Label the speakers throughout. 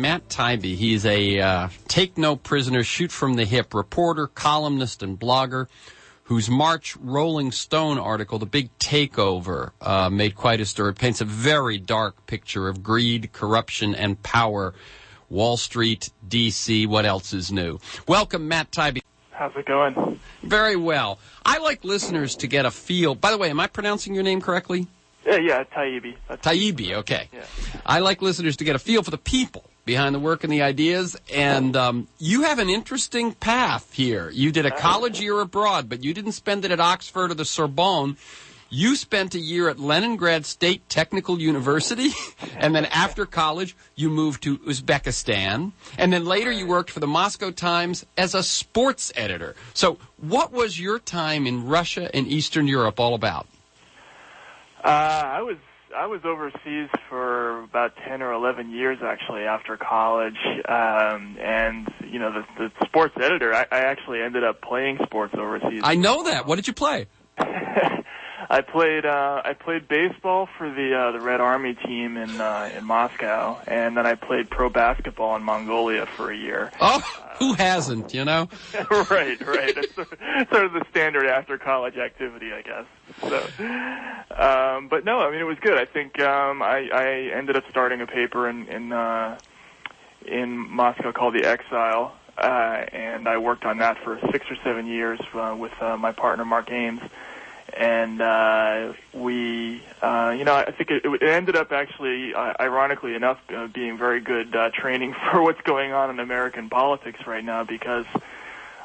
Speaker 1: Matt Taibbi. He's a take-no-prisoner, shoot-from-the-hip reporter, columnist, and blogger whose March Rolling Stone article, The Big Takeover, made quite a stir. It paints a very dark picture of greed, corruption, and power. Wall Street, D.C., what else is new? Welcome, Matt Taibbi.
Speaker 2: How's it going?
Speaker 1: Very well. I like listeners to get a feel. By the way, am I pronouncing your name correctly?
Speaker 2: Yeah, Taibbi.
Speaker 1: Taibbi, okay.
Speaker 2: Yeah.
Speaker 1: I like listeners to get a feel for the people behind the work and the ideas, and you have an interesting path here. You did a college year abroad, but you didn't spend it at Oxford or the Sorbonne. You spent a year at Leningrad State Technical University, and then after college, you moved to Uzbekistan, and then later you worked for the Moscow Times as a sports editor. So what was your time in Russia and Eastern Europe all about?
Speaker 2: I was overseas for about 10 or 11 years, actually, after college. And, you know, the sports editor, I actually ended up playing sports overseas.
Speaker 1: I know that. What did you play?
Speaker 2: I played baseball for the Red Army team in Moscow, and then I played pro basketball in Mongolia for a year.
Speaker 1: Oh, who hasn't, you know?
Speaker 2: Right. That's sort of the standard after college activity, I guess. So, but no, I mean, it was good. I think I ended up starting a paper in Moscow called The Exile, and I worked on that for 6 or 7 years with my partner Mark Ames. And I think it ended up actually, ironically enough, being very good training for what's going on in American politics right now, because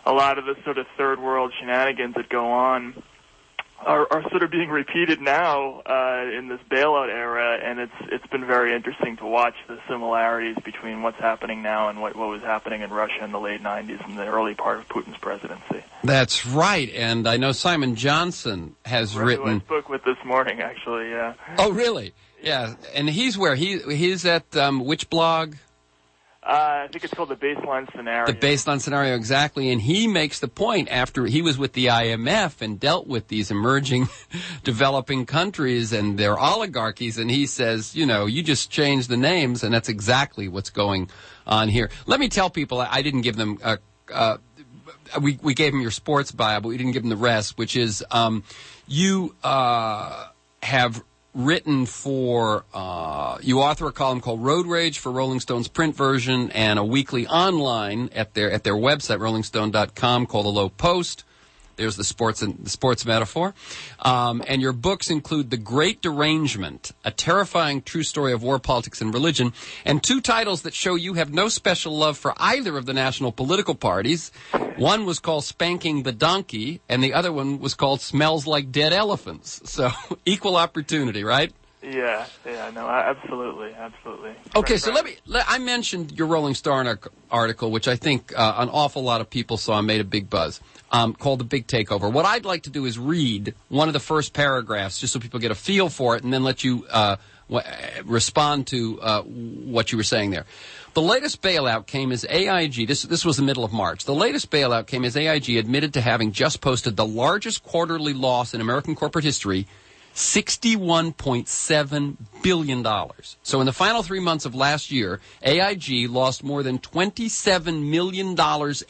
Speaker 2: a lot of the sort of third world shenanigans that go on are sort of being repeated now in this bailout era, and it's been very interesting to watch the similarities between what's happening now and what was happening in Russia in the late 90s and the early part of Putin's presidency.
Speaker 1: That's right, and I know Simon Johnson has written...
Speaker 2: Who I spoke with this morning, actually, yeah.
Speaker 1: Oh, really? Yeah, and he's where? He's at which blog?
Speaker 2: I think it's called The Baseline Scenario.
Speaker 1: The Baseline Scenario, exactly. And he makes the point after he was with the IMF and dealt with these emerging developing countries and their oligarchies, and he says, you know, you just change the names, and that's exactly what's going on here. Let me tell people, I didn't give them... we gave them your sports bio, but we didn't give them the rest, which is you have written for, you author a column called Road Rage for Rolling Stone's print version and a weekly online at their website, rollingstone.com, called The Low Post. There's the sports metaphor. And your books include The Great Derangement, a terrifying true story of war, politics, and religion, and 2 titles that show you have no special love for either of the national political parties. One was called Spanking the Donkey, and the other one was called Smells Like Dead Elephants. So, equal opportunity, right?
Speaker 2: Yeah, no, absolutely.
Speaker 1: Okay, so I mentioned your Rolling Stone article, which I think an awful lot of people saw and made a big buzz, called The Big Takeover. What I'd like to do is read one of the first paragraphs, just so people get a feel for it, and then let you respond to what you were saying there. The latest bailout came as AIG, this was the middle of March, the latest bailout came as AIG admitted to having just posted the largest quarterly loss in American corporate history, $61.7 billion. So in the final 3 months of last year, AIG lost more than $27 million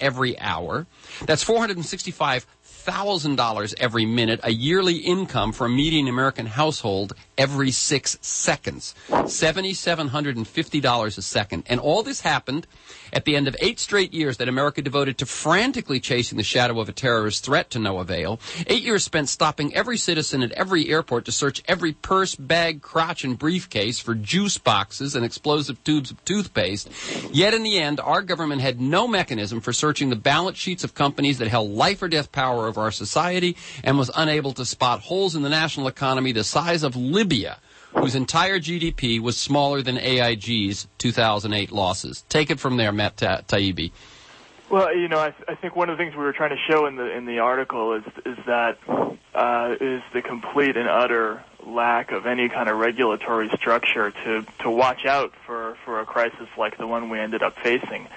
Speaker 1: every hour. That's $465,000 every minute, a yearly income for a median American household every 6 seconds. $7,750 a second. And all this happened at the end of 8 straight years that America devoted to frantically chasing the shadow of a terrorist threat to no avail. 8 years spent stopping every citizen at every airport to search every purse, bag, crotch, and briefcase for juice boxes and explosive tubes of toothpaste. Yet in the end, our government had no mechanism for searching the balance sheets of companies that held life or death power over our society and was unable to spot holes in the national economy the size of Libya, whose entire GDP was smaller than AIG's 2008 losses. Take it from there, Matt Taibbi.
Speaker 2: Well, you know, I think one of the things we were trying to show in the article is that is the complete and utter lack of any kind of regulatory structure to watch out for a crisis like the one we ended up facing.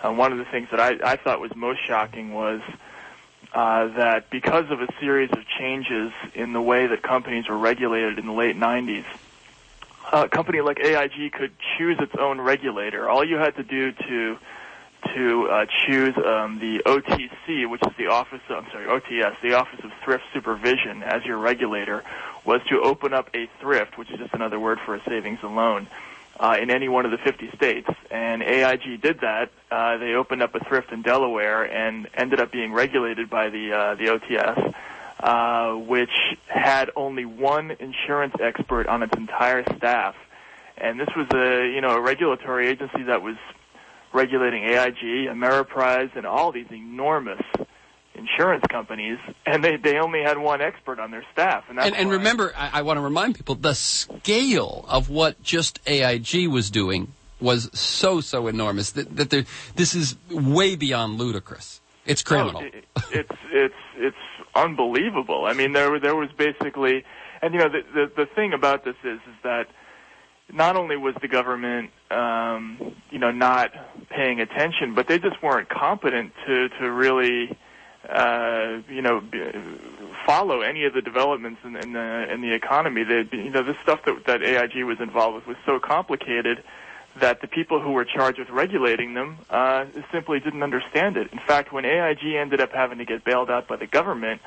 Speaker 2: One of the things that I thought was most shocking was that because of a series of changes in the way that companies were regulated in the late 90s, a company like AIG could choose its own regulator. All you had to do to choose the OTC, which is the OTS, the Office of Thrift Supervision, as your regulator, was to open up a thrift, which is just another word for a savings and loan, in any one of the 50 states. And AIG did that. They opened up a thrift in Delaware and ended up being regulated by the OTS, which had only one insurance expert on its entire staff. And this was a regulatory agency that was regulating AIG, Ameriprise, and all these enormous insurance companies, and they only had one expert on their staff. And
Speaker 1: remember, I want to remind people, the scale of what just AIG was doing was so enormous that this is way beyond ludicrous. It's criminal.
Speaker 2: It's unbelievable. I mean, there was basically, and the thing about this is that not only was the government, not paying attention, but they just weren't competent to really, follow any of the developments in the economy. The stuff that AIG was involved with was so complicated that the people who were charged with regulating them simply didn't understand it. In fact, when AIG ended up having to get bailed out by the government,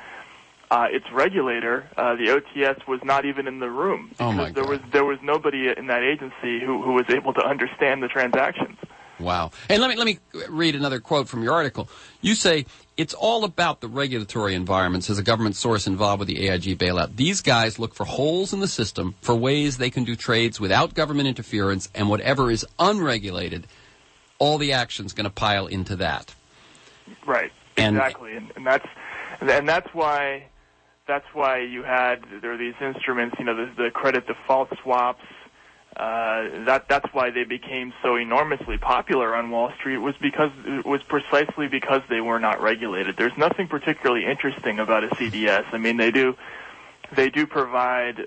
Speaker 2: its regulator, the OTS, was not even in the room.
Speaker 1: Oh my God.
Speaker 2: There was nobody in that agency who was able to understand the transactions.
Speaker 1: Wow. And let me read another quote from your article. You say, it's all about the regulatory environment, says a government source involved with the AIG bailout. These guys look for holes in the system, for ways they can do trades without government interference, and whatever is unregulated, all the action's going to pile into that. Right.
Speaker 2: Exactly. And that's why there are these instruments, the credit default swaps. That's why they became so enormously popular on Wall Street, was precisely because they were not regulated. There's nothing particularly interesting about a CDS. I mean, they do provide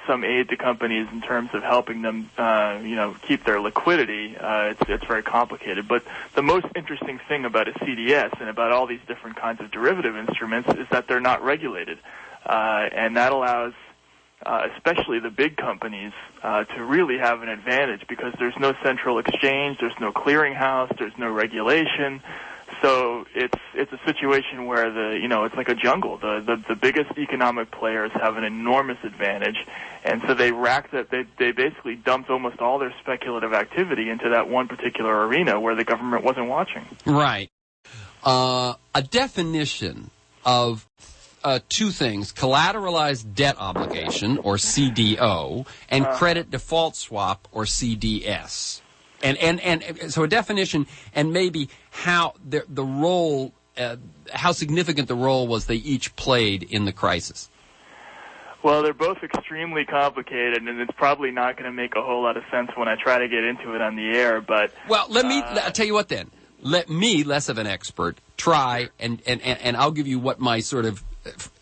Speaker 2: some aid to companies in terms of helping them, keep their liquidity. It's very complicated. But the most interesting thing about a CDS and about all these different kinds of derivative instruments is that they're not regulated, and that allows especially the big companies to really have an advantage, because there's no central exchange, there's no clearinghouse, there's no regulation. So it's a situation where it's like a jungle. The biggest economic players have an enormous advantage, and so they basically dumped almost all their speculative activity into that one particular arena where the government wasn't watching.
Speaker 1: Right. A definition of two things: collateralized debt obligation, or CDO, and credit default swap, or CDS. And so a definition, and maybe how the role, how significant the role was they each played in the crisis.
Speaker 2: Well, they're both extremely complicated, and it's probably not going to make a whole lot of sense when I try to get into it on the air. But
Speaker 1: I'll tell you what then. Let me, less of an expert, try, and I'll give you what my sort of,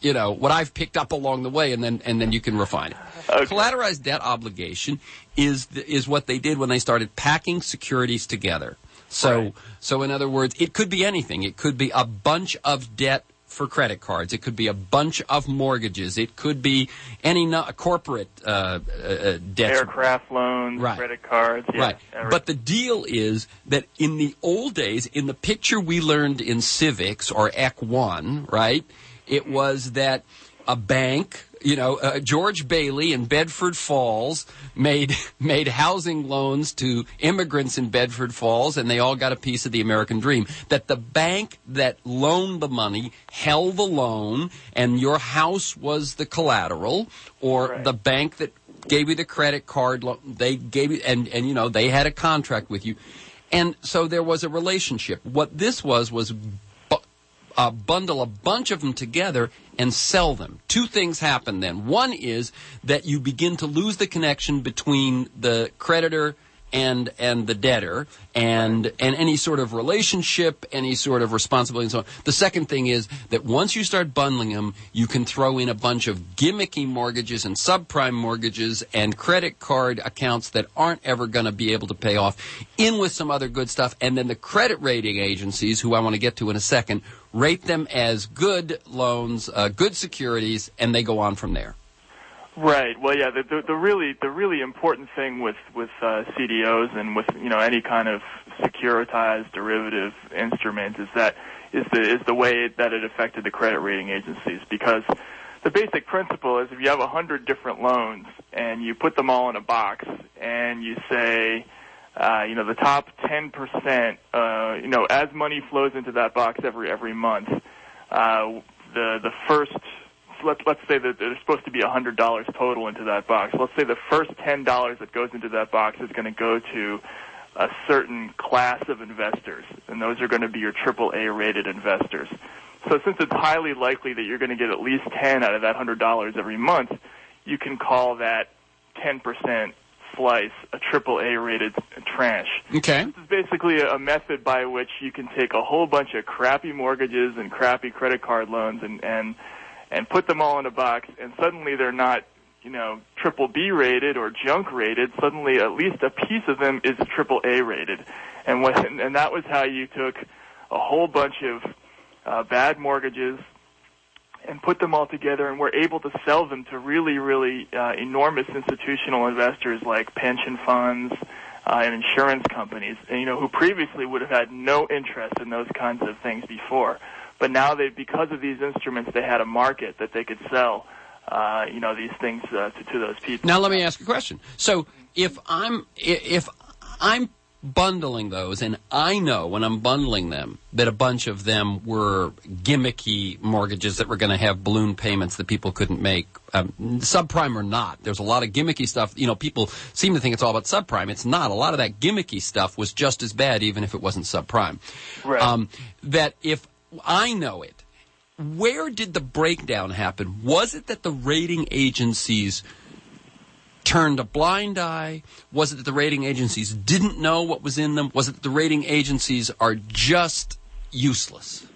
Speaker 1: what I've picked up along the way, and then you can refine it. Okay. Collateralized debt obligation is what they did when they started packing securities together. So in other words, it could be anything. It could be a bunch of debt for credit cards. It could be a bunch of mortgages. It could be any corporate debt.
Speaker 2: Aircraft loans, right. Credit cards. Yeah,
Speaker 1: right. But the deal is that in the old days, in the picture we learned in civics, or Ec 1, right, it was that a bank, George Bailey in Bedford Falls made housing loans to immigrants in Bedford Falls, and they all got a piece of the American dream. That the bank that loaned the money held the loan, and your house was the collateral, or right. The bank that gave you the credit card, they gave you, and they had a contract with you. And so there was a relationship. What this was bundle a bunch of them together and sell them. Two things happen then. One is that you begin to lose the connection between the creditor and the debtor, and any sort of relationship, any sort of responsibility, and so on. The second thing is that once you start bundling them, you can throw in a bunch of gimmicky mortgages and subprime mortgages and credit card accounts that aren't ever going to be able to pay off, in with some other good stuff, and then the credit rating agencies, who I want to get to in a second, rate them as good loans, good securities, and they go on from there.
Speaker 2: Right. Well, yeah. The really important thing with CDOs and with any kind of securitized derivative instrument is the way that it affected the credit rating agencies, because the basic principle is if you have 100 different loans and you put them all in a box and you say, the top 10%, as money flows into that box every month, the first, let's say that there's supposed to be $100 total into that box. Let's say the first $10 that goes into that box is going to go to a certain class of investors, and those are going to be your AAA rated investors. So since it's highly likely that you're going to get at least 10 out of that $100 every month, you can call that 10% slice a AAA rated tranche.
Speaker 1: Okay.
Speaker 2: This is basically a method by which you can take a whole bunch of crappy mortgages and crappy credit card loans and put them all in a box, and suddenly they're not, triple B rated or junk rated. Suddenly at least a piece of them is AAA rated. And that was how you took a whole bunch of bad mortgages and put them all together and were able to sell them to really, really enormous institutional investors like pension funds and insurance companies, who previously would have had no interest in those kinds of things before. But now because of these instruments, they had a market that they could sell, these things to those people.
Speaker 1: Now let me ask you a question. So if I'm bundling those, and I know when I'm bundling them that a bunch of them were gimmicky mortgages that were going to have balloon payments that people couldn't make, subprime or not. There's a lot of gimmicky stuff. People seem to think it's all about subprime. It's not. A lot of that gimmicky stuff was just as bad, even if it wasn't subprime.
Speaker 2: Right.
Speaker 1: That if I know it, where did the breakdown happen? Was it that the rating agencies turned a blind eye? Was it that the rating agencies didn't know what was in them? Was it that the rating agencies are just useless?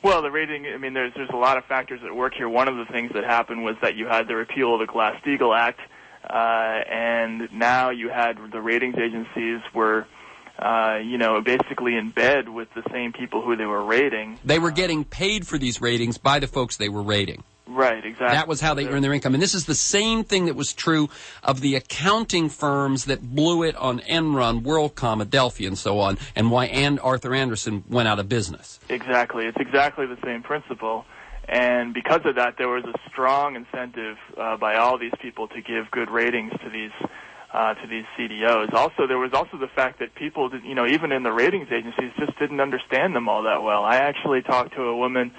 Speaker 2: Well, there's a lot of factors at work here. One of the things that happened was that you had the repeal of the Glass-Steagall Act, and now you had the ratings agencies were basically in bed with the same people who they were rating.
Speaker 1: They were getting paid for these ratings by the folks they were rating.
Speaker 2: Right, exactly.
Speaker 1: That was how they earned their income. And this is the same thing that was true of the accounting firms that blew it on Enron, WorldCom, Adelphia, and so on, and why Arthur Andersen went out of business.
Speaker 2: Exactly. It's exactly the same principle. And because of that, there was a strong incentive by all these people to give good ratings to these CDOs. Also, there was also the fact that people, even in the ratings agencies, just didn't understand them all that well. I actually talked to a woman,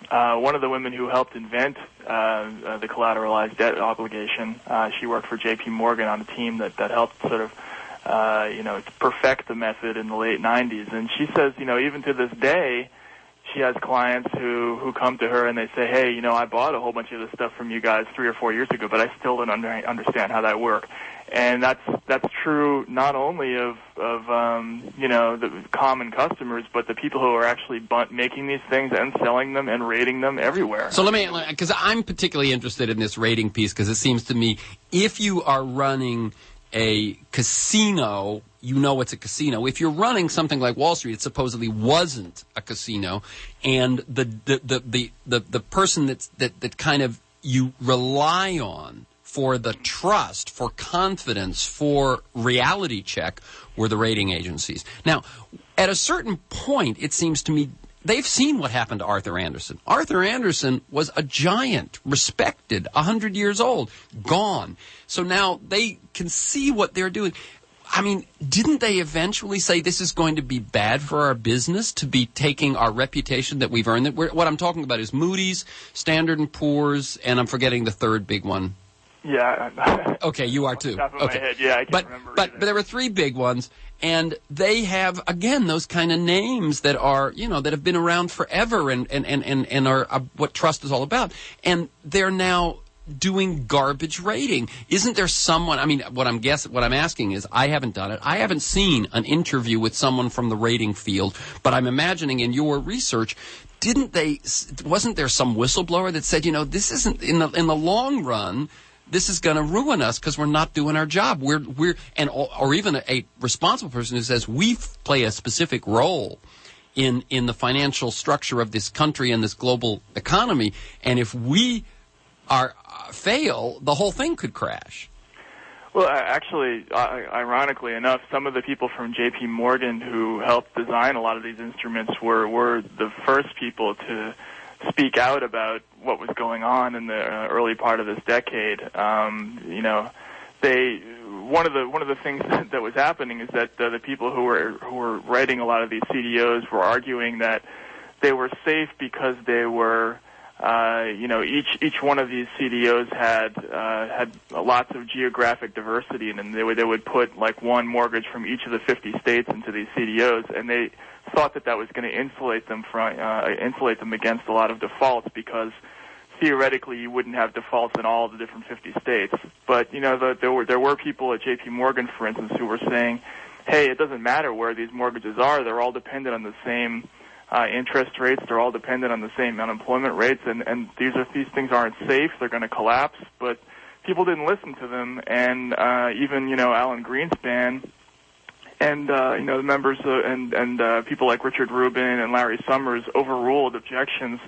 Speaker 2: one of the women who helped invent the collateralized debt obligation. She worked for J.P. Morgan on a team that helped sort of, perfect the method in the late 90s. And she says, even to this day, she has clients who come to her and they say, hey, I bought a whole bunch of this stuff from you guys 3 or 4 years ago, but I still don't understand how that worked. And that's true not only of the common customers, but the people who are actually making these things and selling them and rating them everywhere.
Speaker 1: So because I'm particularly interested in this rating piece, because it seems to me if you are running a casino, it's a casino. If you're running something like Wall Street, it supposedly wasn't a casino, and the person that kind of you rely on for the trust, for confidence, for reality check were the rating agencies. Now, at a certain point, it seems to me they've seen what happened to Arthur Andersen. Arthur Andersen was a giant, respected, 100 years old, gone. So now they can see what they're doing. I mean, didn't they eventually say this is going to be bad for our business to be taking our reputation that we've earned? What I'm talking about is Moody's, Standard & Poor's, and I'm forgetting the third big one.
Speaker 2: Yeah.
Speaker 1: Okay, you are too.
Speaker 2: Top of my head. Yeah, I can't remember.
Speaker 1: But there were 3 big ones, and they have again those kind of names that are that have been around forever and are what trust is all about, and they're now doing garbage rating. Isn't there someone? I mean, what I'm asking is, I haven't done it. I haven't seen an interview with someone from the rating field, but I'm imagining in your research, wasn't there some whistleblower that said, this isn't in the long run, this is going to ruin us because we're not doing our job. Or even a responsible person who says we play a specific role in the financial structure of this country and this global economy, and if we fail, the whole thing could crash.
Speaker 2: Well, actually, ironically enough, some of the people from J.P. Morgan who helped design a lot of these instruments were the first people to speak out about what was going on in the early part of this decade. One of the things that was happening is that the people who were writing a lot of these CDOs were arguing that they were safe because they were, each one of these CDOs had lots of geographic diversity, and they would put like one mortgage from each of the 50 states into these CDOs, and they thought that was going to insulate them against a lot of defaults, because theoretically you wouldn't have defaults in all of the different 50 states. But there were people at J.P. Morgan, for instance, who were saying, hey, it doesn't matter where these mortgages are; they're all dependent on the same interest rates. They're all dependent on the same unemployment rates, and these things aren't safe. They're going to collapse. But people didn't listen to them, and even Alan Greenspan and the members and people like Richard Rubin and Larry Summers overruled objections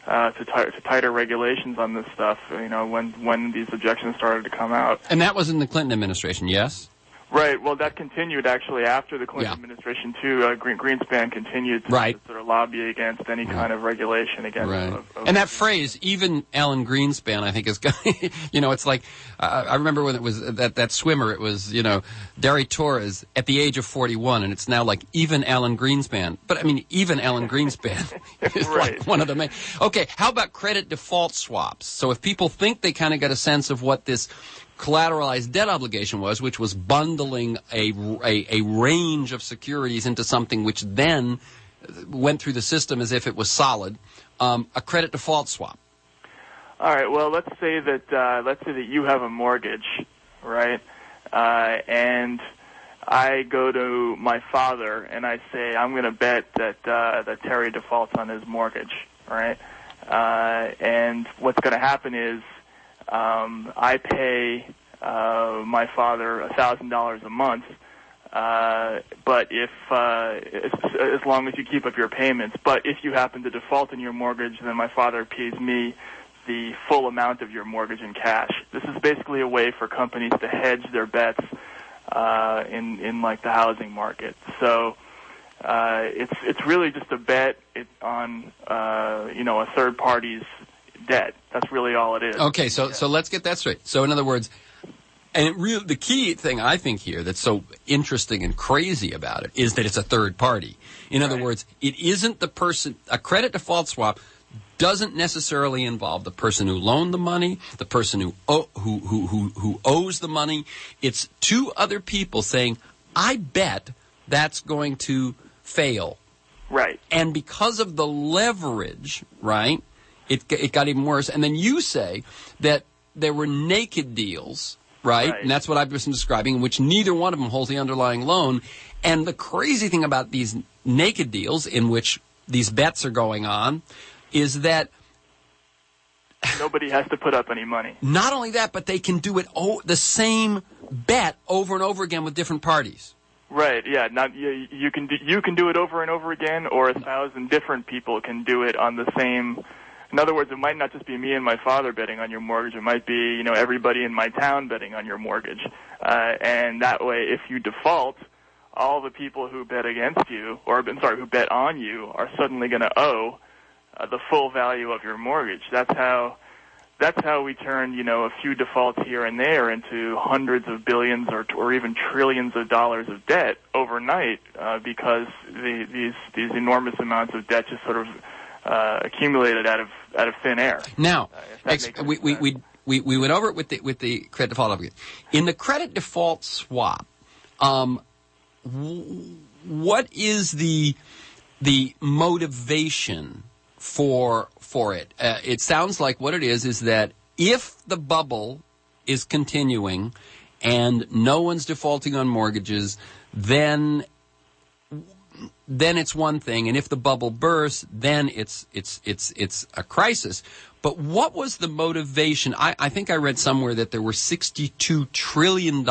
Speaker 2: to tighter regulations on this stuff. When these objections started to come out,
Speaker 1: and that was in the Clinton administration, yes.
Speaker 2: Right. Well, that continued actually after the Clinton administration too. Greenspan continued to sort of lobby against any kind of regulation against.
Speaker 1: Right. And that phrase, even Alan Greenspan, I think is, it's like I remember when it was that swimmer. It was Derry Torres at the age of 41, and it's now like even Alan Greenspan. But I mean, even Alan Greenspan is like one of the main. Okay, how about credit default swaps? So if people think they kind of got a sense of what this collateralized debt obligation was, which was bundling a range of securities into something which then went through the system as if it was solid, a credit default swap.
Speaker 2: All right. Well, let's say that you have a mortgage, right? And I go to my father and I say I'm going to bet that Terry defaults on his mortgage, right? And what's going to happen is I pay my father $1,000 a month, but if as long as you keep up your payments. But if you happen to default in your mortgage, then my father pays me the full amount of your mortgage in cash. This is basically a way for companies to hedge their bets in like the housing market. So it's really just a bet on a third party's debt. That's really all it is.
Speaker 1: Okay, so let's get that straight. So in other words, and the key thing I think here that's so interesting and crazy about it is that it's a third party. In other words, it isn't the person. A credit default swap doesn't necessarily involve the person who loaned the money, the person who owes the money. It's two other people saying, "I bet that's going to fail."
Speaker 2: Right.
Speaker 1: And because of the leverage, right? It got even worse. And then you say that there were naked deals, right? And that's what I've been describing, in which neither one of them holds the underlying loan. And the crazy thing about these naked deals, in which these bets are going on, is that
Speaker 2: nobody has to put up any money.
Speaker 1: Not only that, but they can do it the same bet over and over again with different parties.
Speaker 2: Right. Yeah. You can do it over and over again, or 1,000 different people can do it on the same. In other words, it might not just be me and my father betting on your mortgage. It might be, everybody in my town betting on your mortgage. And that way, if you default, all the people who bet against you, who bet on you, are suddenly going to owe the full value of your mortgage. That's how we turn, a few defaults here and there into hundreds of billions or even trillions of dollars of debt overnight, because these enormous amounts of debt just sort of accumulated out of thin air.
Speaker 1: Now, we went over it with the credit default obligation. In the credit default swap, what is the motivation for it? It sounds like what it is that if the bubble is continuing and no one's defaulting on mortgages, then it's one thing, and if the bubble bursts, then it's a crisis. But what was the motivation? I think I read somewhere that there were $62 trillion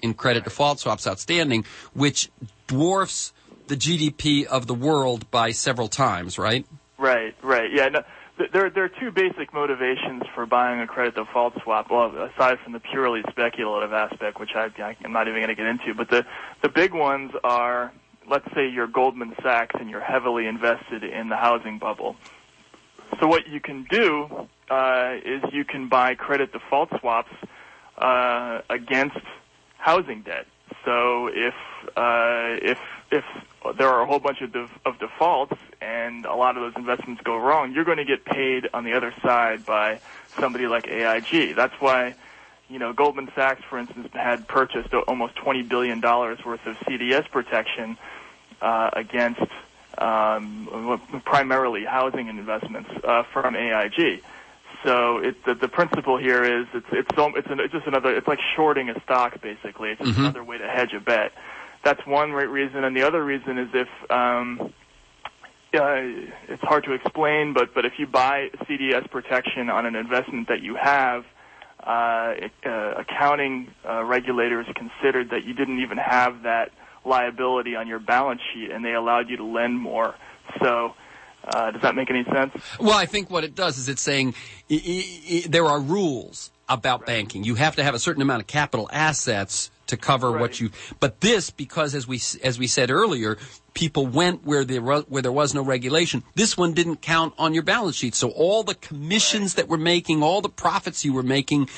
Speaker 1: in credit default swaps outstanding, which dwarfs the GDP of the world by several times, right?
Speaker 2: Right. Yeah. No, there are two basic motivations for buying a credit default swap. Well, aside from the purely speculative aspect, which I'm not even going to get into, but the big ones are, let's say you're Goldman Sachs and you're heavily invested in the housing bubble. So what you can do is you can buy credit default swaps against housing debt. So if there are a whole bunch of defaults and a lot of those investments go wrong, you're going to get paid on the other side by somebody like AIG. That's why, Goldman Sachs, for instance, had purchased almost $20 billion worth of CDS protection against primarily housing investments from AIG. So the principle here is it's like shorting a stock basically. It's just another way to hedge a bet. That's one reason, and the other reason is if it's hard to explain, but if you buy CDS protection on an investment that you have, accounting regulators considered that you didn't even have that liability on your balance sheet, and they allowed you to lend more. So. Does that make any sense?
Speaker 1: Well, I think what it does is it's saying there are rules about banking. You have to have a certain amount of capital assets to cover what you. But this, because as we said earlier, people went where there was no regulation. This one didn't count on your balance sheet. So all the commissions that were making, all the profits you were making,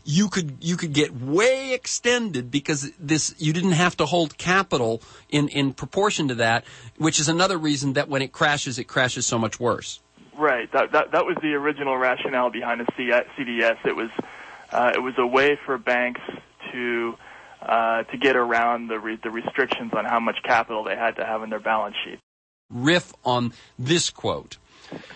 Speaker 1: you could get way extended because you didn't have to hold capital in proportion to that, which is another reason that when it crashes so much worse.
Speaker 2: Right. That was the original rationale behind the CDS. It was a way for banks to get around the restrictions on how much capital they had to have in their balance sheet.
Speaker 1: Riff on this quote.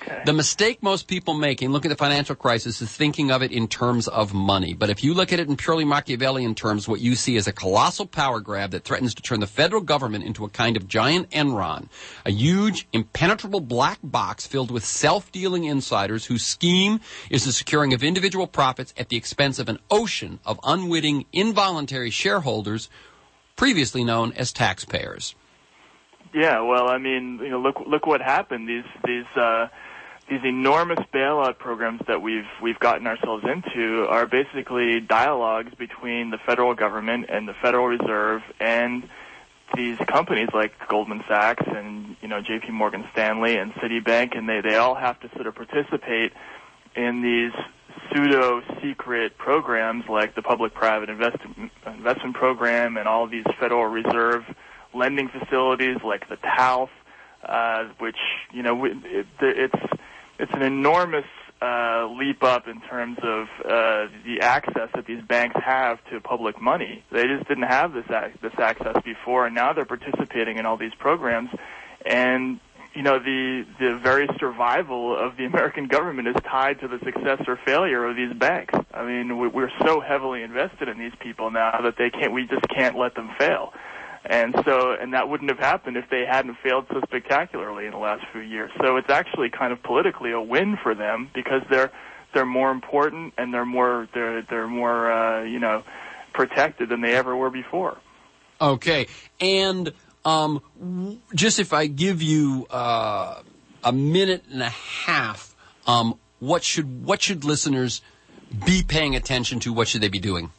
Speaker 2: Okay.
Speaker 1: The mistake most people make in looking at the financial crisis is thinking of it in terms of money. But if you look at it in purely Machiavellian terms, what you see is a colossal power grab that threatens to turn the federal government into a kind of giant Enron, a huge, impenetrable black box filled with self-dealing insiders whose scheme is the securing of individual profits at the expense of an ocean of unwitting, involuntary shareholders, previously known as taxpayers.
Speaker 2: Yeah, well, I mean, look what happened. These enormous bailout programs that we've gotten ourselves into are basically dialogues between the federal government and the Federal Reserve and these companies like Goldman Sachs and J.P. Morgan Stanley and Citibank, and they all have to sort of participate in these pseudo-secret programs like the Public-Private Investment Program and all these Federal Reserve lending facilities like the TALF, which it's an enormous leap up in terms of the access that these banks have to public money. They just didn't have this access before, and now they're participating in all these programs. And the very survival of the American government is tied to the success or failure of these banks. I mean, we're so heavily invested in these people now that we just can't let them fail. And that wouldn't have happened if they hadn't failed so spectacularly in the last few years. So it's actually kind of politically a win for them because they're more important and they're more protected than they ever were before.
Speaker 1: Okay, and just if I give you a minute and a half, what should listeners be paying attention to? What should they be doing?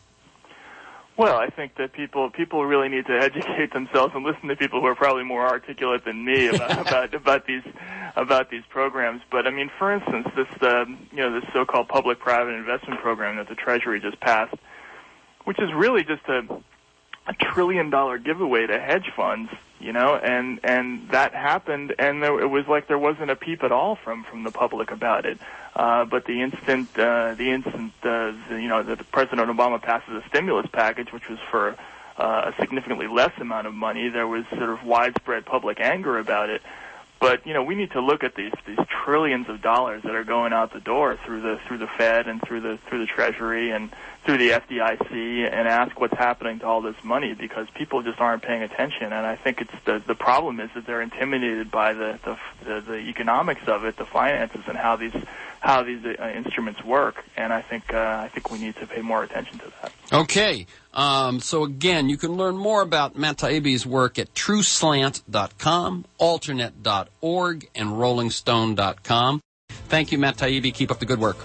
Speaker 2: Well, I think that people really need to educate themselves and listen to people who are probably more articulate than me about these programs. But I mean, for instance, this so-called public-private investment program that the Treasury just passed, which is really just a $1 trillion giveaway to hedge funds, and that happened, and it was like there wasn't a peep at all from the public about it. But the instant that President Obama passes a stimulus package, which was for a significantly less amount of money, there was sort of widespread public anger about it. But we need to look at these trillions of dollars that are going out the door through the Fed and through the Treasury and through the FDIC and ask what's happening to all this money, because people just aren't paying attention. And I think it's the problem is that they're intimidated by the economics of it, the finances, and how these instruments work. And I think we need to pay more attention to that.
Speaker 1: Okay. So again, you can learn more about Matt Taibbi's work at TrueSlant.com, Alternate.org, and RollingStone.com. Thank you, Matt Taibbi. Keep up the good work.